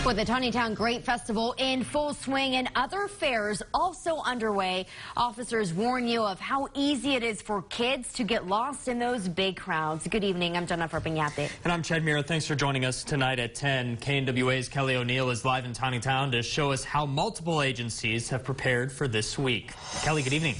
With the Tawnytown Great Festival in full swing and other fairs also underway, officers warn you of how easy it is for kids to get lost in those big crowds. Good evening. I'm Jennifer Pignate. And I'm Chad Mira. Thanks for joining us tonight at 10. KNWA's Kelly O'Neill is live in Tawnytown to show us how multiple agencies have prepared for this week. Kelly, good evening.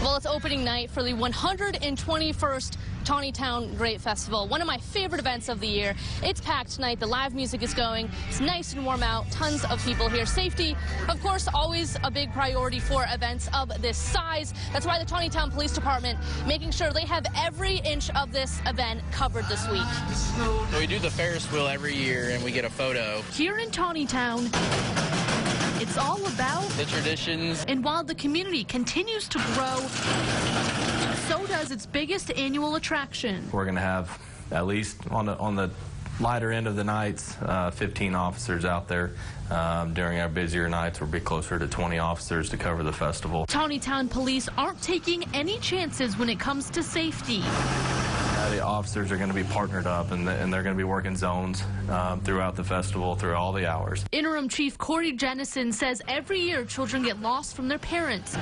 Well, it's opening night for the 121st Tawnytown Great Festival, one of my favorite events of the year. It's packed tonight. The live music is going. It's nice and warm out. Tons of people here. Safety, of course, always a big priority for events of this size. That's why the Tawnytown Police Department making sure they have every inch of this event covered this week. We do the Ferris wheel every year, and we get a photo. Here in Tawnytown, it's all about the traditions. And while the community continues to grow, so does its biggest annual attraction. We're going to have at least on the lighter end of the nights, 15 officers out there. During our busier nights, we'll be closer to 20 officers to cover the festival. Tawnytown police aren't taking any chances when it comes to safety. The officers are going to be partnered up, and they're going to be working zones throughout the festival, through all the hours. Interim Chief Corey Jennison says every year children get lost from their parents.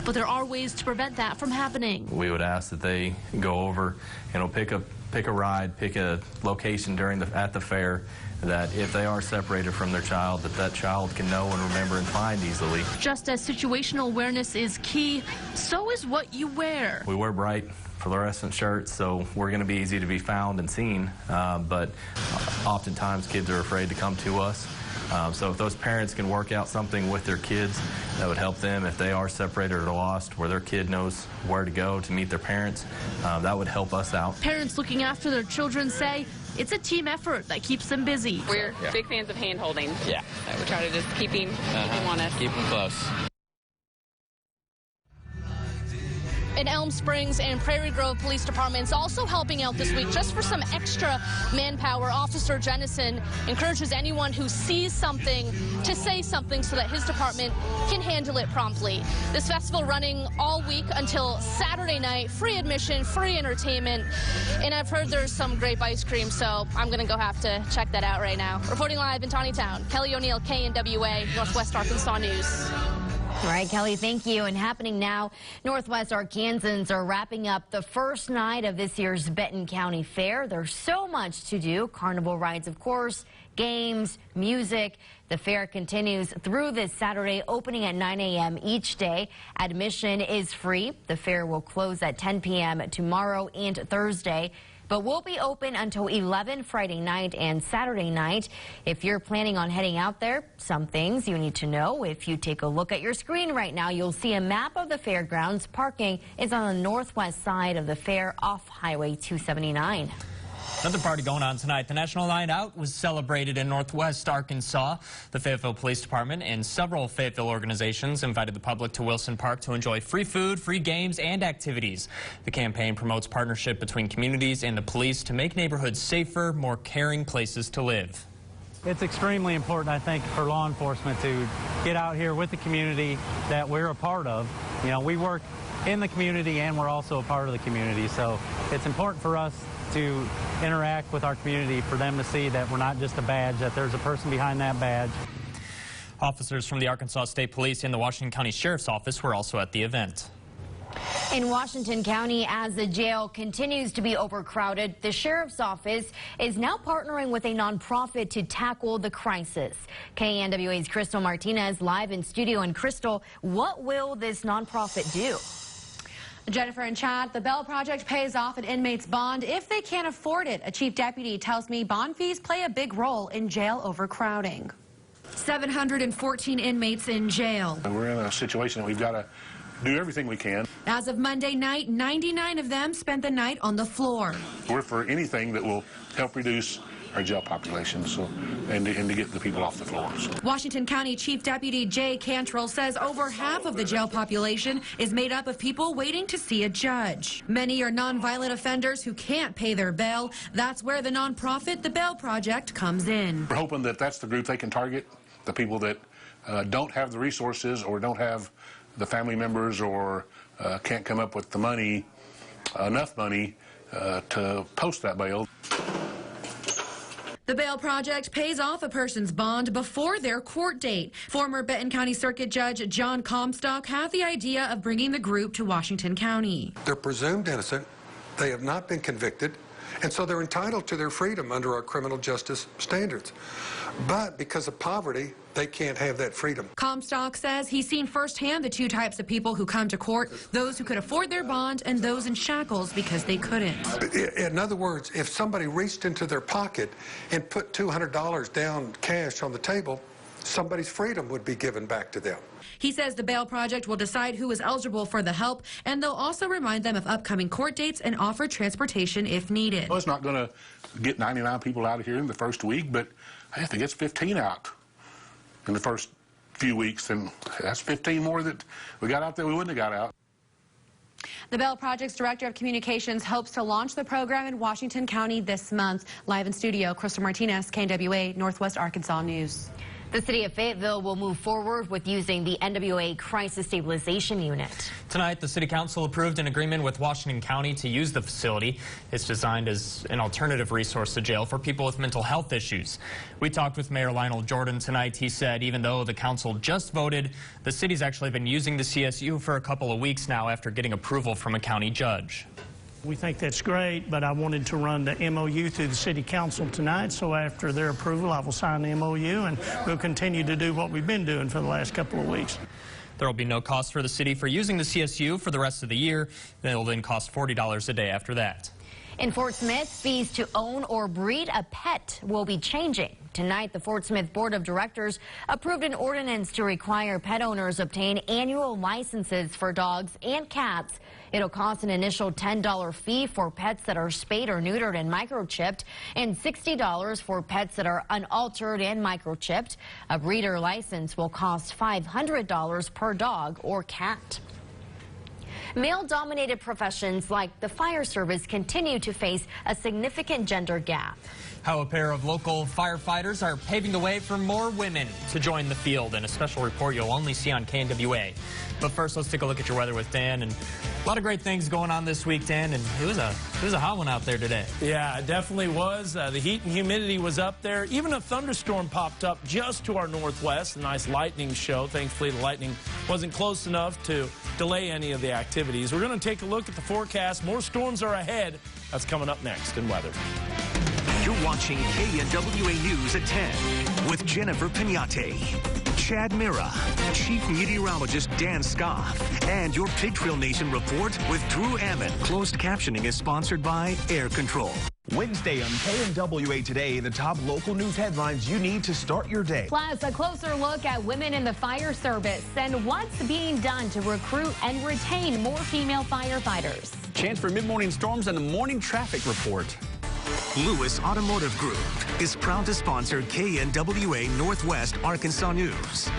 But there are ways to prevent that from happening. We would ask that they go over, pick a ride, pick a location at the fair, that if they are separated from their child, that child can know and remember and find easily. Just as situational awareness is key, so is what you wear. We wear bright fluorescent shirts, so we're going to be easy to be found and seen, but oftentimes kids are afraid to come to us. So if those parents can work out something with their kids, that would help them if they are separated or lost, where their kid knows where to go to meet their parents. That would help us out. Parents looking after their children say it's a team effort that keeps them busy. We're big fans of hand holding. Yeah. We try to just keep him on us. Keep them close. In Elm Springs and Prairie Grove Police Departments also helping out this week just for some extra manpower. Officer Jennison encourages anyone who sees something to say something so that his department can handle it promptly. This festival running all week until Saturday night, free admission, free entertainment, and I've heard there's some grape ice cream, so I'm going to go have to check that out right now. Reporting live in Tawnytown, Kelly O'Neill, KNWA, Northwest Arkansas News. All right, Kelly, thank you. And happening now, Northwest Arkansans are wrapping up the first night of this year's Benton County Fair. There's so much to do. Carnival rides, of course, games, music. The fair continues through this Saturday, opening at 9 a.m. each day. Admission is free. The fair will close at 10 p.m. tomorrow and Thursday, but will be open until 11 Friday night and Saturday night. If you're planning on heading out there, some things you need to know. If you take a look at your screen right now, you'll see a map of the fairgrounds. Parking is on the northwest side of the fair off Highway 279. Another party going on tonight. The National Night Out was celebrated in Northwest Arkansas. The Fayetteville Police Department and several Fayetteville organizations invited the public to Wilson Park to enjoy free food, free games, and activities. The campaign promotes partnership between communities and the police to make neighborhoods safer, more caring places to live. It's extremely important, I think, for law enforcement to get out here with the community that we're a part of. We work in the community and we're also a part of the community, so it's important for us to interact with our community, for them to see that we're not just a badge, that there's a person behind that badge. Officers from the Arkansas State Police and the Washington County Sheriff's Office were also at the event. In Washington County, as the jail continues to be overcrowded, the Sheriff's Office is now partnering with a nonprofit to tackle the crisis. KNWA's Crystal Martinez live in studio. And Crystal, what will this nonprofit do? Jennifer and Chad, the Bell Project pays off an inmate's bond if they can't afford it. A chief deputy tells me bond fees play a big role in jail overcrowding. 714 inmates in jail. We're in a situation that we've got to do everything we can. As of Monday night, 99 of them spent the night on the floor. We're for anything that will help reduce our jail population, and to get the people off the floors. Washington County Chief Deputy Jay Cantrell says over half of the jail population is made up of people waiting to see a judge. Many are nonviolent offenders who can't pay their bail. That's where the nonprofit, the Bell Project, comes in. We're hoping that that's the group they can target, the people that don't have the resources or don't have the family members or can't come up with the money, enough money to post that bail. The bail project pays off a person's bond before their court date. Former Benton County Circuit Judge John Comstock had the idea of bringing the group to Washington County. They're presumed innocent. They have not been convicted, and so they're entitled to their freedom under our criminal justice standards. But because of poverty, they can't have that freedom. Comstock says he's seen firsthand the two types of people who come to court, those who could afford their bond and those in shackles because they couldn't. In other words, if somebody reached into their pocket and put $200 down cash on the table, somebody's freedom would be given back to them. He says the bail project will decide who is eligible for the help, and they'll also remind them of upcoming court dates and offer transportation if needed. Well, it's not going to get 99 people out of here in the first week, but I think it's 15 out in the first few weeks, and that's 15 more that we got out there we wouldn't have got out. The Bail Project's Director of Communications hopes to launch the program in Washington County this month. Live in studio, Crystal Martinez, KNWA, Northwest Arkansas News. The city of Fayetteville will move forward with using the NWA Crisis Stabilization Unit. Tonight, the City Council approved an agreement with Washington County to use the facility. It's designed as an alternative resource to jail for people with mental health issues. We talked with Mayor Lionel Jordan tonight. He said even though the council just voted, the city's actually been using the CSU for a couple of weeks now after getting approval from a county judge. We think that's great, but I wanted to run the MOU through the City Council tonight, so after their approval, I will sign the MOU, and we'll continue to do what we've been doing for the last couple of weeks. There will be no cost for the city for using the CSU for the rest of the year. It will then cost $40 a day after that. In Fort Smith, fees to own or breed a pet will be changing. Tonight, the Fort Smith Board of Directors approved an ordinance to require pet owners obtain annual licenses for dogs and cats. It'll cost an initial $10 fee for pets that are spayed or neutered and microchipped, and $60 for pets that are unaltered and microchipped. A breeder license will cost $500 per dog or cat. Male-dominated professions like the fire service continue to face a significant gender gap. How a pair of local firefighters are paving the way for more women to join the field in a special report you'll only see on KNWA. But first, let's take a look at your weather with Dan. And a lot of great things going on this week, Dan, and it was a hot one out there today. Yeah, it definitely was. The heat and humidity was up there. Even a thunderstorm popped up just to our northwest. A nice lightning show. Thankfully, the lightning wasn't close enough to delay any of the activities. We're going to take a look at the forecast. More storms are ahead. That's coming up next in weather. You're watching KNWA News at 10 with Jennifer Pinate, Chad Mira, Chief Meteorologist Dan Scoff, and your Pig Trail Nation report with Drew Ammon. Closed captioning is sponsored by Air Control. Wednesday on KNWA Today, the top local news headlines you need to start your day. Plus, a closer look at women in the fire service and what's being done to recruit and retain more female firefighters. Chance for mid-morning storms and a morning traffic report. Lewis Automotive Group is proud to sponsor KNWA Northwest Arkansas News.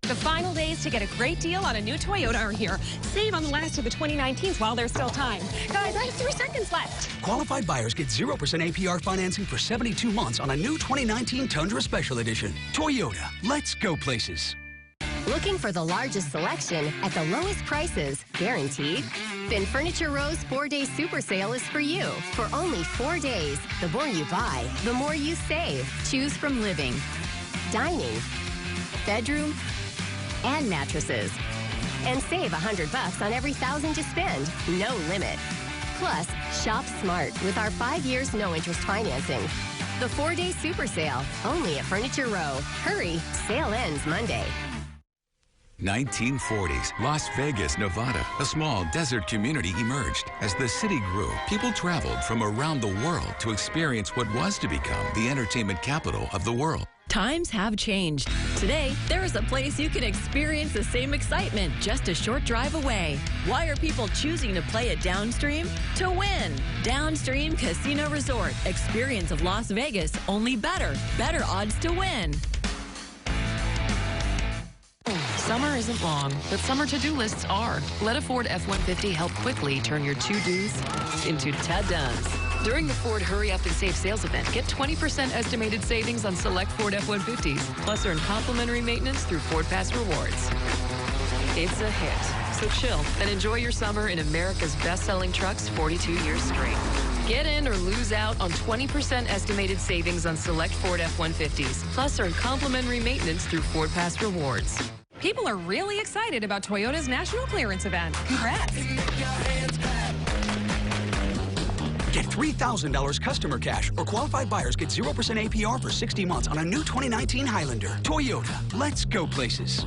The final days to get a great deal on a new Toyota are here. Save on the last of the 2019s while there's still time. Guys, I have 3 seconds left. Qualified buyers get 0% APR financing for 72 months on a new 2019 Tundra Special Edition. Toyota, let's go places. Looking for the largest selection at the lowest prices, guaranteed? Then Furniture Row's 4-day super sale is for you. For only 4 days, the more you buy, the more you save. Choose from living, dining, bedroom, and mattresses. And save $100 on every $1,000 you spend. No limit. Plus, shop smart with our 5 years no-interest financing. The 4-day super sale, only at Furniture Row. Hurry, sale ends Monday. 1940s, Las Vegas, Nevada. A small desert community emerged. As the city grew, people traveled from around the world to experience what was to become the entertainment capital of the world. Times have changed. Today, there is a place you can experience the same excitement just a short drive away. Why are people choosing to play it Downstream? To win! Downstream Casino Resort. Experience of Las Vegas, only better. Better odds to win. Summer isn't long, but summer to-do lists are. Let a Ford F-150 help quickly turn your to-dos into ta-dones. During the Ford Hurry Up and Save sales event, get 20% estimated savings on select Ford F-150s, plus earn complimentary maintenance through Ford Pass Rewards. It's a hit, so chill and enjoy your summer in America's best-selling trucks 42 years straight. Get in or lose out on 20% estimated savings on select Ford F-150s. Plus, earn complimentary maintenance through Ford Pass Rewards. People are really excited about Toyota's national clearance event. Congrats. Get $3,000 customer cash, or qualified buyers get 0% APR for 60 months on a new 2019 Highlander. Toyota, let's go places.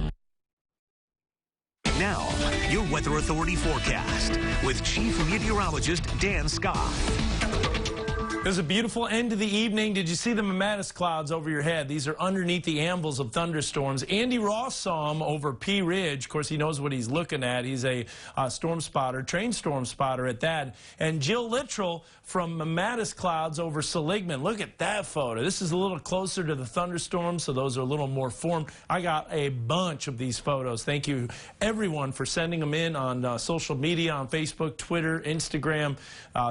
Now, your Weather Authority forecast with Chief Meteorologist Dan Scott. It was a beautiful end to the evening. Did you see the mammatus clouds over your head? These are underneath the anvils of thunderstorms. Andy Ross saw them over Pea Ridge. Of course, he knows what he's looking at. He's a storm spotter, trained storm spotter at that. And Jill Littrell from mammatus clouds over Seligman. Look at that photo. This is a little closer to the thunderstorms, so those are a little more formed. I got a bunch of these photos. Thank you, everyone, for sending them in on social media, on Facebook, Twitter, Instagram.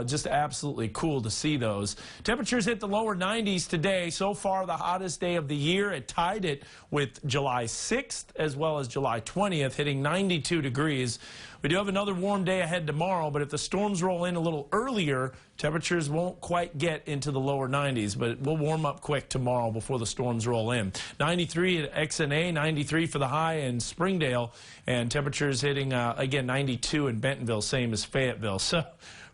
Just absolutely cool to see those. Temperatures hit the lower 90s today. So far, the hottest day of the year. It tied it with July 6th as well as July 20th, hitting 92 degrees. We do have another warm day ahead tomorrow, but if the storms roll in a little earlier, temperatures won't quite get into the lower 90s, but it will warm up quick tomorrow before the storms roll in. 93 at XNA, 93 for the high in Springdale, and temperatures hitting, again, 92 in Bentonville, same as Fayetteville. So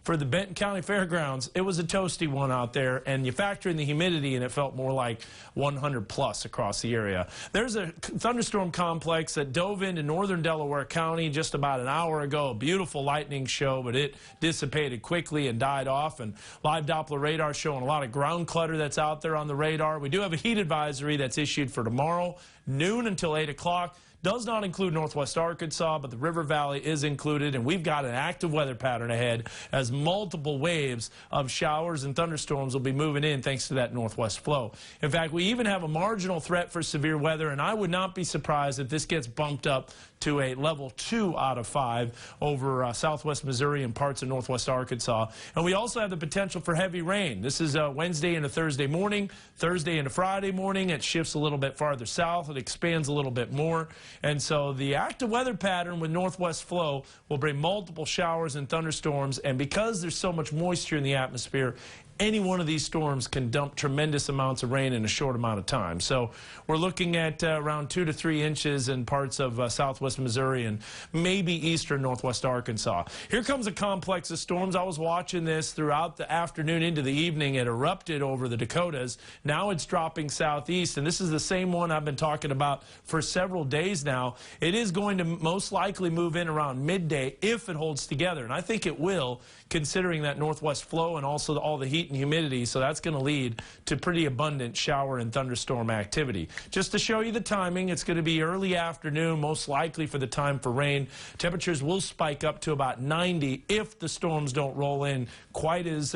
for the Benton County Fairgrounds, it was a toasty one out there, and you factor in the humidity, and it felt more like 100 plus across the area. There's a thunderstorm complex that dove into northern Delaware County just about an hour ago. A beautiful lightning show, but it dissipated quickly and died off, and live Doppler radar showing a lot of ground clutter that's out there on the radar. We do have a heat advisory that's issued for tomorrow, noon until 8 o'clock. Does not include northwest Arkansas, but the River Valley is included, and we've got an active weather pattern ahead as multiple waves of showers and thunderstorms will be moving in thanks to that northwest flow. In fact, we even have a marginal threat for severe weather, and I would not be surprised if this gets bumped up to a level 2 out of 5 over southwest Missouri and parts of northwest Arkansas. And we also have the potential for heavy rain. This is Wednesday into Thursday morning, Thursday into Friday morning. It shifts a little bit farther south. It expands a little bit more. And so the active weather pattern with northwest flow will bring multiple showers and thunderstorms. And because there's so much moisture in the atmosphere, any one of these storms can dump tremendous amounts of rain in a short amount of time. So we're looking at around 2 to 3 inches in parts of southwest Missouri and maybe eastern northwest Arkansas. Here comes a complex of storms. I was watching this throughout the afternoon into the evening. It erupted over the Dakotas. Now it's dropping southeast, and this is the same one I've been talking about for several days now. It is going to most likely move in around midday if it holds together, and I think it will, considering that northwest flow and also all the heat and humidity, so that's going to lead to pretty abundant shower and thunderstorm activity. Just to show you the timing, it's going to be early afternoon, most likely for the time for rain. Temperatures will spike up to about 90 if the storms don't roll in quite as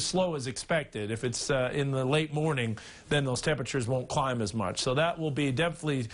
slow as expected. If it's in the late morning, then those temperatures won't climb as much. So that will be definitely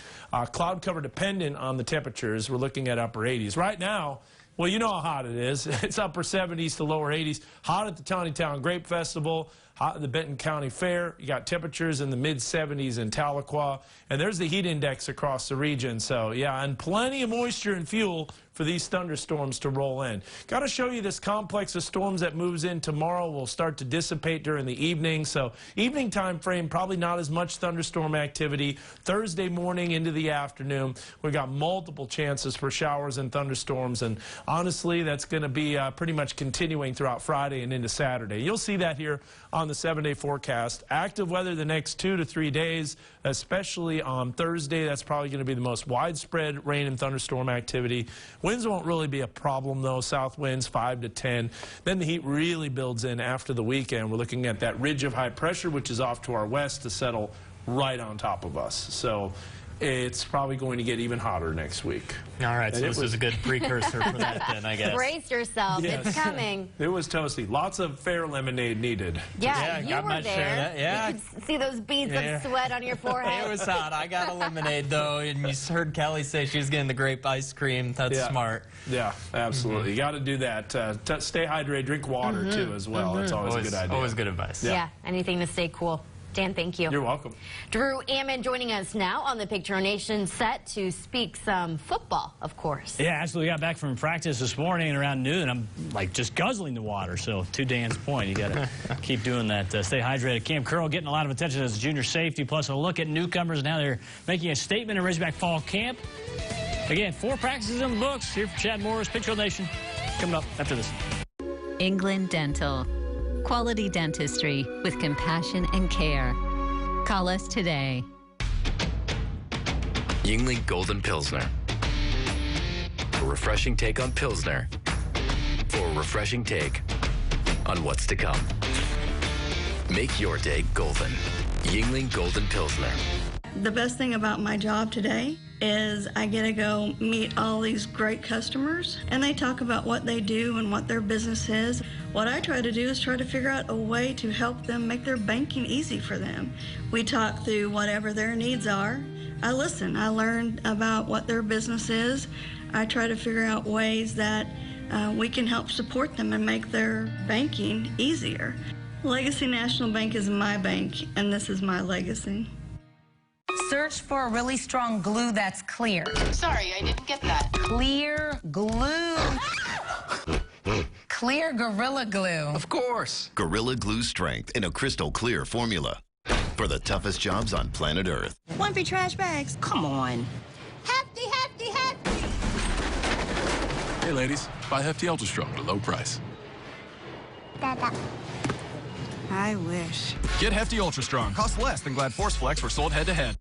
cloud cover dependent on the temperatures. We're looking at upper 80s. Right now, well, you know how hot it is. It's upper 70s to lower 80s. Hot at the Tawnytown Grape Festival, hot at the Benton County Fair. You got temperatures in the mid-70s in Tahlequah. And there's the heat index across the region. So, yeah, and plenty of moisture and fuel for these thunderstorms to roll in. Got to show you this complex of storms that moves in tomorrow will start to dissipate during the evening. So evening time frame, probably not as much thunderstorm activity. Thursday morning into the afternoon, we got multiple chances for showers and thunderstorms. And honestly, that's going to be pretty much continuing throughout Friday and into Saturday. You'll see that here on the 7-day forecast. Active weather the next 2 to 3 days, especially on Thursday. That's probably going to be the most widespread rain and thunderstorm activity. Winds won't really be a problem, though. South winds 5 to 10. Then the heat really builds in after the weekend. We're looking at that ridge of high pressure, which is off to our west, to settle right on top of us. So it's probably going to get even hotter next week. All right, so this is a good precursor for that then, I guess. Brace yourself. Yes. It's coming. It was toasty. Lots of fair lemonade needed. Yeah, you were there. Yeah. You could see those beads of sweat on your forehead. It was hot. I got a lemonade, though, and you heard Kelly say she was getting the grape ice cream. That's smart. Yeah, absolutely. You got to do that. Stay hydrated. Drink water, too, as well. That's always a good idea. Always good advice. Yeah, anything to stay cool. Dan, thank you. You're welcome. Drew Ammon joining us now on the Picture Nation, set to speak some football, of course. Yeah, absolutely. Got back from practice this morning and around noon. I'm like just guzzling the water. So to Dan's point, you got to keep doing that. Stay hydrated. Cam Curl getting a lot of attention as a junior safety, plus a look at newcomers. Now they're making a statement in Razorback Fall Camp. Again, 4 practices in the books. Here for Chad Morris, Picture Nation, coming up after this. England Dental. Quality dentistry with compassion and care. Call us today. Yuengling Golden Pilsner. A refreshing take on Pilsner. For a refreshing take on what's to come. Make your day golden. Yuengling Golden Pilsner. The best thing about my job today is I get to go meet all these great customers, and they talk about what they do and what their business is. What I try to do is try to figure out a way to help them make their banking easy for them. We talk through whatever their needs are. I listen. I learn about what their business is. I try to figure out ways that we can help support them and make their banking easier. Legacy National Bank is my bank, and this is my legacy. Search for a really strong glue that's clear. Sorry, I didn't get that. Clear glue. Clear Gorilla Glue. Of course. Gorilla Glue strength in a crystal clear formula for the toughest jobs on planet Earth. One for trash bags. Come on. Hefty, hefty, hefty. Hey, ladies. Buy Hefty Ultra Strong at a low price. Dada. I wish. Get Hefty Ultra Strong. Costs less than Glad Force Flex for sold head-to-head.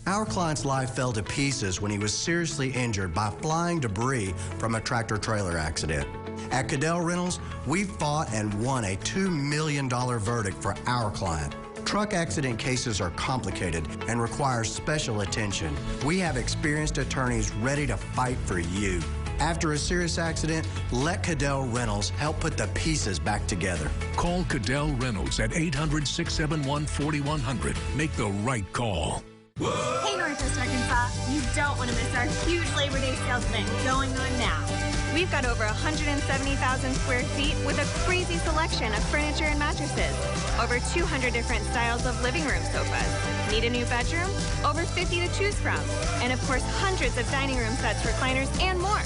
Our client's life fell to pieces when he was seriously injured by flying debris from a tractor-trailer accident. At Cadell Rentals, we fought and won a $2 million verdict for our client. Truck accident cases are complicated and require special attention. We have experienced attorneys ready to fight for you. After a serious accident, let Cadell Rentals help put the pieces back together. Call Cadell Reynolds at 800-671-4100. Make the right call. Hey, Northwest Arkansas, you don't want to miss our huge Labor Day sales event going on now. We've got over 170,000 square feet with a crazy selection of furniture and mattresses. Over 200 different styles of living room sofas. Need a new bedroom? Over 50 to choose from. And of course, hundreds of dining room sets, recliners, and more.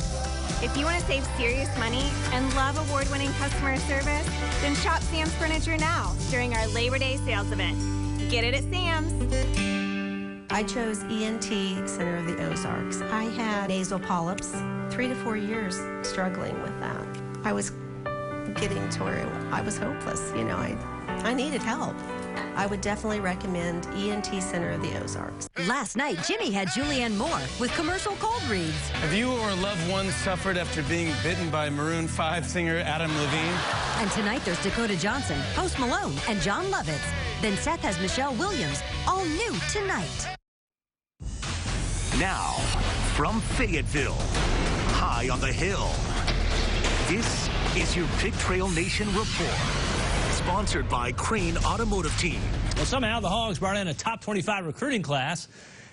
If you want to save serious money and love award-winning customer service, then shop Sam's Furniture now during our Labor Day sales event. Get it at Sam's. I chose ENT Center of the Ozarks. I had nasal polyps, 3 to 4 years struggling with that. I was getting to where I was hopeless. You know, I needed help. I would definitely recommend ENT Center of the Ozarks. Last night, Jimmy had Julianne Moore with commercial cold reads. Have you or a loved one suffered after being bitten by Maroon 5 singer Adam Levine? And tonight, there's Dakota Johnson, Post Malone, and John Lovitz. Then Seth has Michelle Williams, all new tonight. Now, from Fayetteville, high on the hill, this is your Pig Trail Nation Report. Sponsored by Crane Automotive Team. Well, somehow the Hogs brought in a top 25 recruiting class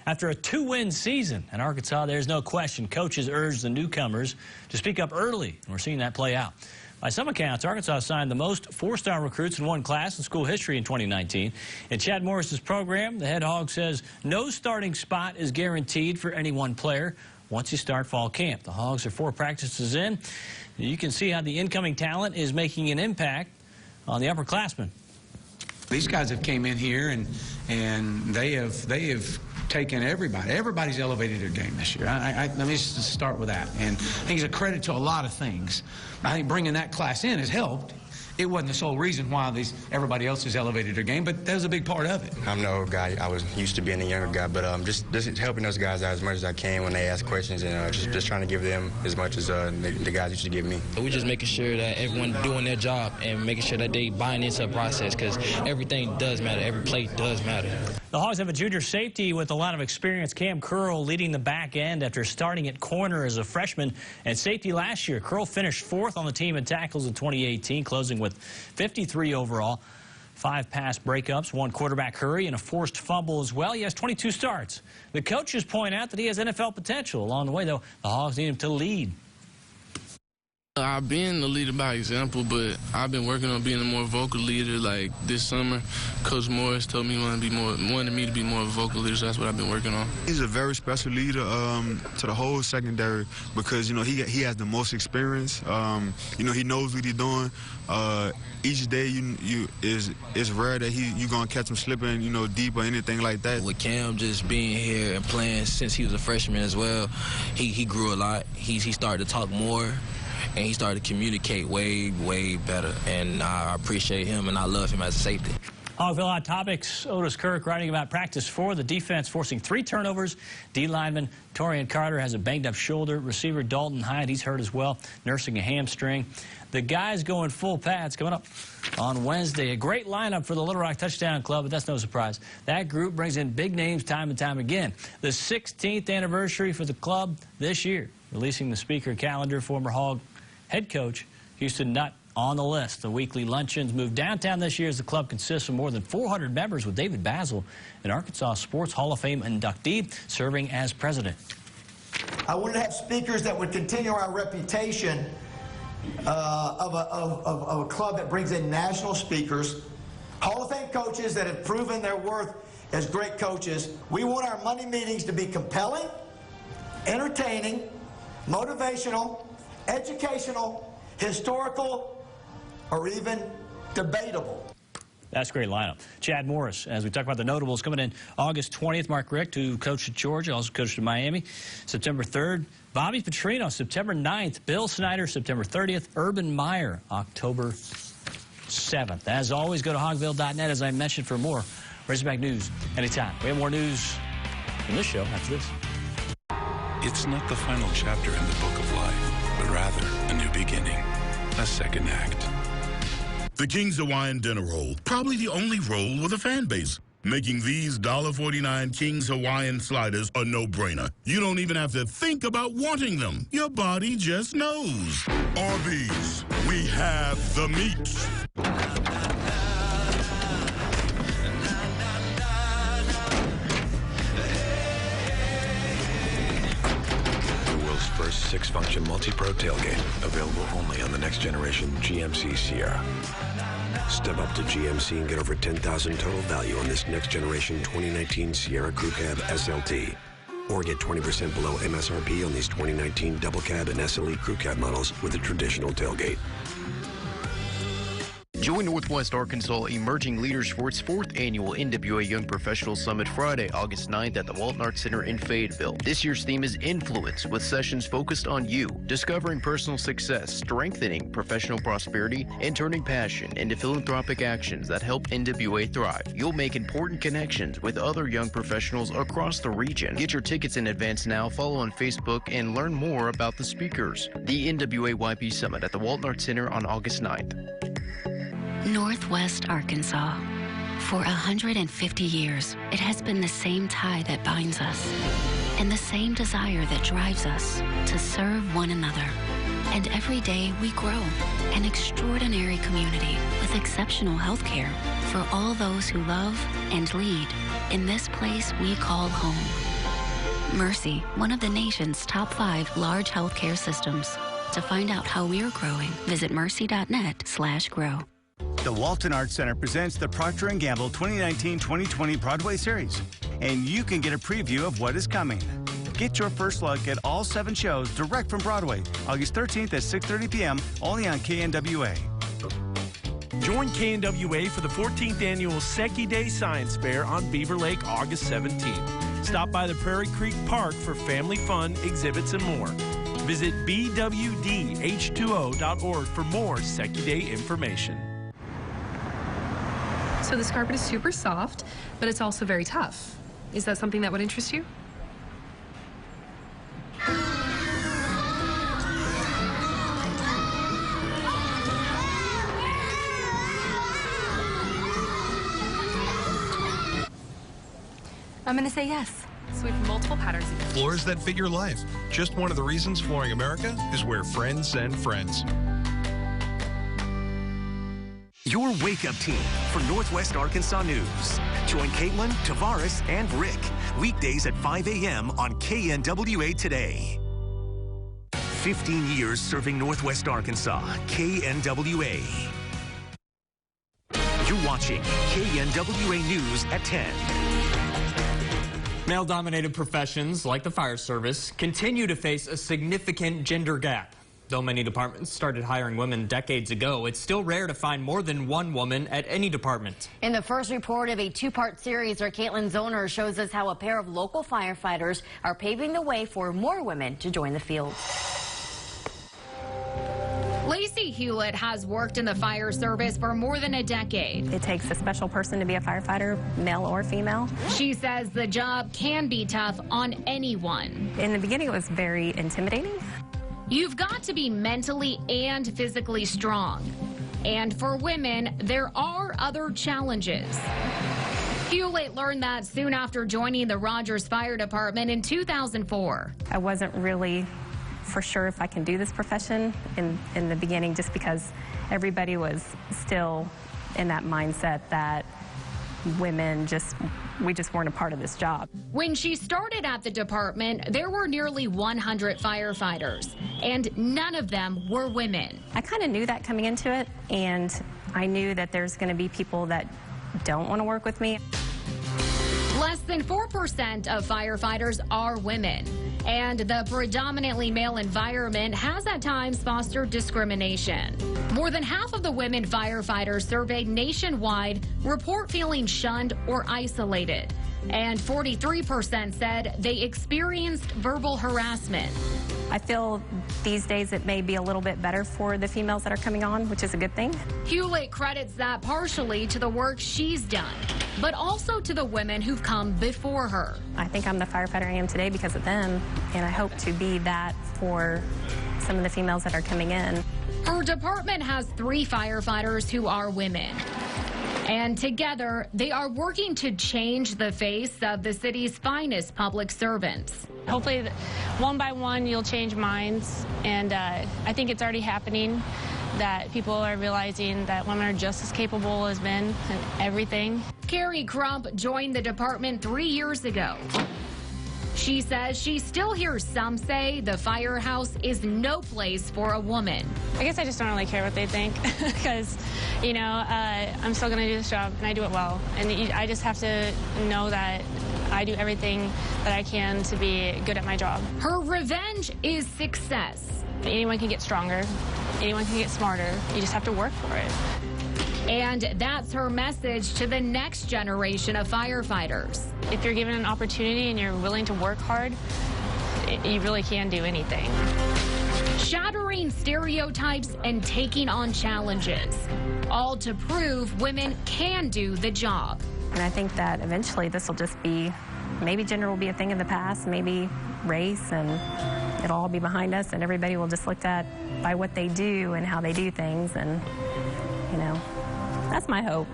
after a 2-win season. In Arkansas, there's no question coaches urged the newcomers to speak up early, and we're seeing that play out. By some accounts, Arkansas signed the most 4-star recruits in one class in school history in 2019. In Chad Morris's program, the head Hog says no starting spot is guaranteed for any one player once you start fall camp. The Hogs are 4 practices in. You can see how the incoming talent is making an impact on the upperclassmen. These guys have came in here and they have taken everybody. Everybody's elevated their game this year. Let me just start with that. And I think it's a credit to a lot of things. I think bringing that class in has helped. It wasn't the sole reason why everybody else has elevated their game, but that was a big part of it. I'm the old guy. I was used to being a younger guy, but just helping those guys out as much as I can when they ask questions, and just trying to give them as much as the guys used to give me. We're just making sure that everyone's doing their job and making sure that they buying into the process, because everything does matter. Every play does matter. The Hogs have a junior safety with a lot of experience. Cam Curl leading the back end after starting at corner as a freshman and safety last year. Curl finished 4th on the team in tackles in 2018, closing with 53 overall. 5 pass breakups, 1 quarterback hurry, and a forced fumble as well. He has 22 starts. The coaches point out that he has NFL potential. Along the way, though, the Hogs need him to lead. I've been a leader by example, but I've been working on being a more vocal leader. Like this summer, Coach Morris told me wanted me to be more of a vocal leader, so that's what I've been working on. He's a very special leader to the whole secondary because, you know, he has the most experience. You know, he knows what he's doing. Each day it's rare that you're going to catch him slipping, you know, deep or anything like that. With Cam just being here and playing since he was a freshman as well, he grew a lot. He started to talk more. And he started to communicate way better. And I appreciate him, and I love him as a safety. Hogville Hot Topics, Otis Kirk writing about practice 4. The defense forcing 3 turnovers. D lineman Torian Carter has a banged-up shoulder. Receiver Dalton Hyde, he's hurt as well, nursing a hamstring. The guys going full pads coming up on Wednesday. A great lineup for the Little Rock Touchdown Club, but that's no surprise. That group brings in big names time and time again. The 16th anniversary for the club this year. Releasing the speaker calendar, former Hog head coach Houston Nutt on the list. The weekly luncheons moved downtown this year as the club consists of more than 400 members, with David Basil, an Arkansas Sports Hall of Fame inductee, serving as president. I wanted to have speakers that would continue our reputation of a club that brings in national speakers, Hall of Fame coaches that have proven their worth as great coaches. We want our Monday meetings to be compelling, entertaining, motivational, educational, historical, or even debatable. That's a great lineup. Chad Morris, as we talk about the notables, coming in August 20th. Mark Richt, who coached at Georgia, also coached at Miami. September 3rd. Bobby Petrino, September 9th. Bill Snyder, September 30th. Urban Meyer, October 7th. As always, go to hogville.net, as I mentioned, for more Razorback news anytime. We have more news in this show after this. It's not the final chapter in the book of life, but rather a new beginning, a second act. The King's Hawaiian Dinner Roll, probably the only roll with a fan base, making these $1.49 King's Hawaiian sliders a no-brainer. You don't even have to think about wanting them. Your body just knows. Arby's, we have the meat. First 6-function multi-pro tailgate, available only on the next generation GMC Sierra. Step up to GMC and get over $10,000 total value on this next generation 2019 Sierra Crew Cab SLT. Or get 20% below MSRP on these 2019 Double Cab and SLE Crew Cab models with a traditional tailgate. Join Northwest Arkansas Emerging Leaders for its 4th annual NWA Young Professional Summit Friday, August 9th at the Walton Arts Center in Fayetteville. This year's theme is Influence, with sessions focused on you, discovering personal success, strengthening professional prosperity, and turning passion into philanthropic actions that help NWA thrive. You'll make important connections with other young professionals across the region. Get your tickets in advance now, follow on Facebook, and learn more about the speakers. The NWA YP Summit at the Walton Arts Center on August 9th. Northwest Arkansas. For 150 years, it has been the same tie that binds us and the same desire that drives us to serve one another. And every day we grow, an extraordinary community with exceptional health care for all those who love and lead in this place we call home. Mercy, one of the nation's top 5 large healthcare systems. To find out how we're growing, visit mercy.net/grow. The Walton Arts Center presents the Procter & Gamble 2019-2020 Broadway Series, and you can get a preview of what is coming. Get your first look at all 7 shows direct from Broadway, August 13th at 6:30 p.m., only on KNWA. Join KNWA for the 14th annual Secchi Day Science Fair on Beaver Lake, August 17th. Stop by the Prairie Creek Park for family fun, exhibits, and more. Visit bwdh2o.org for more Secchi Day information. So this carpet is super soft, but it's also very tough. Is that something that would interest you? I'm going to say yes. So we have multiple patterns. Floors that fit your life. Just one of the reasons Flooring America is where friends send friends. Your wake-up team for Northwest Arkansas News. Join Caitlin, Tavares, and Rick weekdays at 5 a.m. on KNWA Today. 15 years serving Northwest Arkansas. KNWA. You're watching KNWA News at 10. Male-dominated professions like the fire service continue to face a significant gender gap. Though many departments started hiring women decades ago, it's still rare to find more than one woman at any department. In the first report of a two-part series, our Caitlin Zoner shows us how a pair of local firefighters are paving the way for more women to join the field. Lacey Hewlett has worked in the fire service for more than a decade. It takes a special person to be a firefighter, male or female. She says the job can be tough on anyone. In the beginning, it was very intimidating. You've got to be mentally and physically strong. And for women, there are other challenges. Hewlett learned that soon after joining the Rogers Fire Department in 2004. I wasn't really for sure if I can do this profession in the beginning, just because everybody was still in that mindset that women we just weren't a part of this job. When she started at the department, there were nearly 100 firefighters, and none of them were women. I kind of knew that coming into it, and I knew that there's going to be people that don't want to work with me. Less than 4% of firefighters are women, and the predominantly male environment has at times fostered discrimination. More than half of the women firefighters surveyed nationwide report feeling shunned or isolated, and 43% said they experienced verbal harassment. I feel these days it may be a little bit better for the females that are coming on, which is a good thing. Hewlett credits that partially to the work she's done, but also to the women who've come before her. I think I'm the firefighter I am today because of them, and I hope to be that for some of the females that are coming in. Her department has 3 firefighters who are women. And together, they are working to change the face of the city's finest public servants. Hopefully, one by one, you'll change minds. And I think it's already happening, that people are realizing that women are just as capable as men in everything. Carrie Crump joined the department 3 years ago. She says she still hears some say the firehouse is no place for a woman. I guess I just don't really care what they think because, you know, I'm still going to do this job and I do it well. And I just have to know that I do everything that I can to be good at my job. Her revenge is success. Anyone can get stronger. Anyone can get smarter. You just have to work for it. And that's her message to the next generation of firefighters. If you're given an opportunity and you're willing to work hard, you really can do anything. Shattering stereotypes and taking on challenges, all to prove women can do the job. And I think that eventually this will just be, maybe gender will be a thing in the past, maybe race, and it'll all be behind us, and everybody will just look at by what they do and how they do things, and, you know, that's my hope.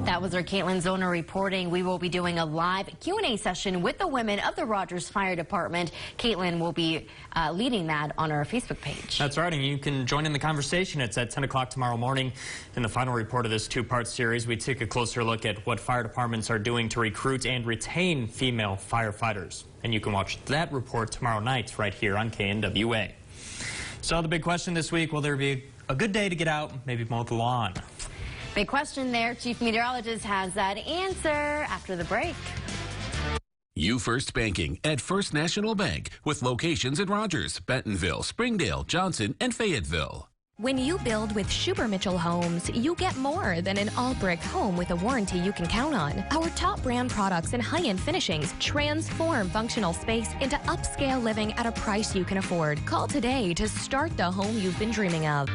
That was our Caitlin Zoner reporting. We will be doing a live Q&A session with the women of the Rogers Fire Department. Caitlin will be leading that on our Facebook page. That's right, and you can join in the conversation. It's at 10 o'clock tomorrow morning. In the final report of this 2-part series, we take a closer look at what fire departments are doing to recruit and retain female firefighters. And you can watch that report tomorrow night right here on KNWA. So the big question this week, will there be a good day to get out, maybe mow the lawn? Big question there. Chief Meteorologist has that answer after the break. You First Banking at First National Bank with locations in Rogers, Bentonville, Springdale, Johnson, and Fayetteville. When you build with Schuber Mitchell Homes, you get more than an all-brick home with a warranty you can count on. Our top brand products and high-end finishings transform functional space into upscale living at a price you can afford. Call today to start the home you've been dreaming of.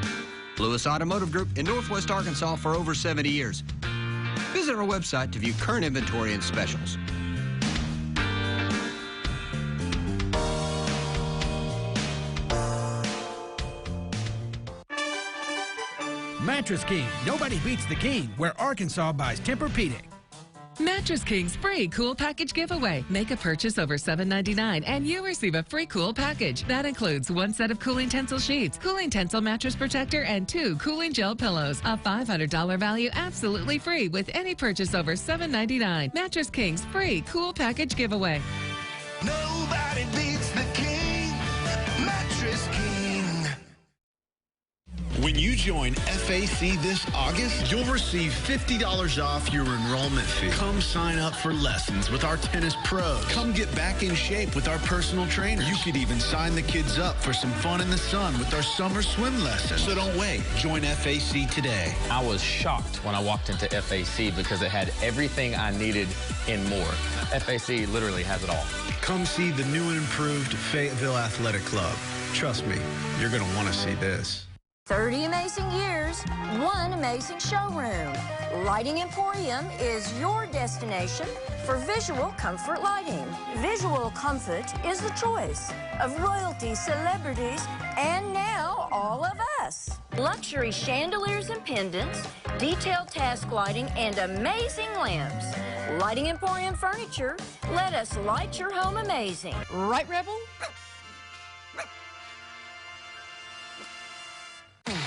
Lewis Automotive Group in Northwest Arkansas for over 70 years. Visit our website to view current inventory and specials. Mattress King. Nobody beats the king, where Arkansas buys Tempur-Pedic. Mattress King's free cool package giveaway. Make a purchase over $7.99 and you receive a free cool package. That includes 1 set of Cooling Tensile sheets, Cooling Tensile mattress protector, and 2 Cooling Gel pillows. A $500 value absolutely free with any purchase over $7.99. Mattress King's free cool package giveaway. Nobody beats the king. join FAC this August, you'll receive $50 off your enrollment fee. Come sign up for lessons with our tennis pros. Come get back in shape with our personal trainers. You could even sign the kids up for some fun in the sun with our summer swim lessons. So don't wait. Join FAC today. I was shocked when I walked into FAC because it had everything I needed and more. FAC literally has it all. Come see the new and improved Fayetteville Athletic Club. Trust me, you're going to want to see this. 30 amazing years, one amazing showroom. Lighting Emporium is your destination for visual comfort lighting. Visual comfort is the choice of royalty, celebrities, and now all of us. Luxury chandeliers and pendants, detailed task lighting, and amazing lamps. Lighting Emporium Furniture, let us light your home amazing. Right, Rebel?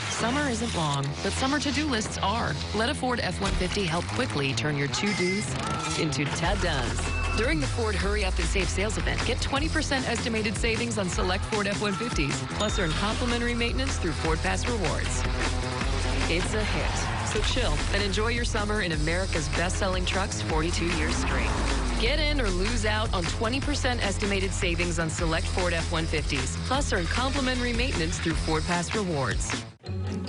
Summer isn't long, but summer to-do lists are. Let a Ford F-150 help quickly turn your to-dos into ta-dos. During the Ford Hurry Up and Save sales event, get 20% estimated savings on select Ford F-150s, plus earn complimentary maintenance through Ford Pass Rewards. It's a hit, so chill and enjoy your summer in America's best-selling trucks 42 years straight. Get in or lose out on 20% estimated savings on select Ford F-150s, plus earn complimentary maintenance through Ford Pass Rewards.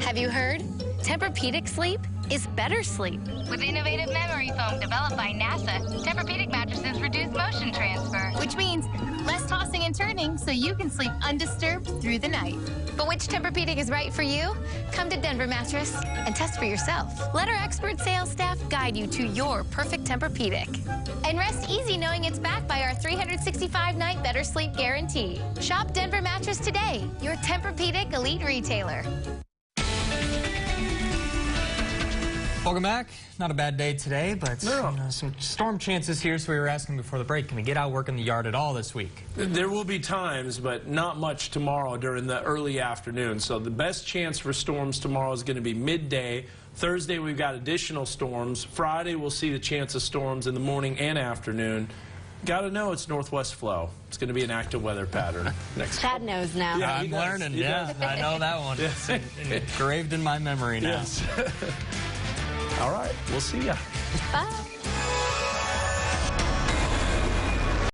Have you heard? Tempur-Pedic sleep is better sleep. With innovative memory foam developed by NASA, Tempur-Pedic mattresses reduce motion transfer, which means less tossing and turning so you can sleep undisturbed through the night. But which Tempur-Pedic is right for you? Come to Denver Mattress and test for yourself. Let our expert sales staff guide you to your perfect Tempur-Pedic. And rest easy knowing it's backed by our 365-night better sleep guarantee. Shop Denver Mattress today, your Tempur-Pedic elite retailer. Welcome back. Not a bad day today, but you know, some storm chances here, so we were asking before the break, can we get out work in the yard at all this week? There will be times, but not much tomorrow during the early afternoon. So the best chance for storms tomorrow is going to be midday. Thursday, we've got additional storms. Friday, we'll see the chance of storms in the morning and afternoon. Got to know it's northwest flow. It's going to be an active weather pattern next. Chad knows now. Yeah, I'm learning. Yeah, I know that one. Yes. It's engraved in my memory now. Yes. All right, we'll see ya. Bye.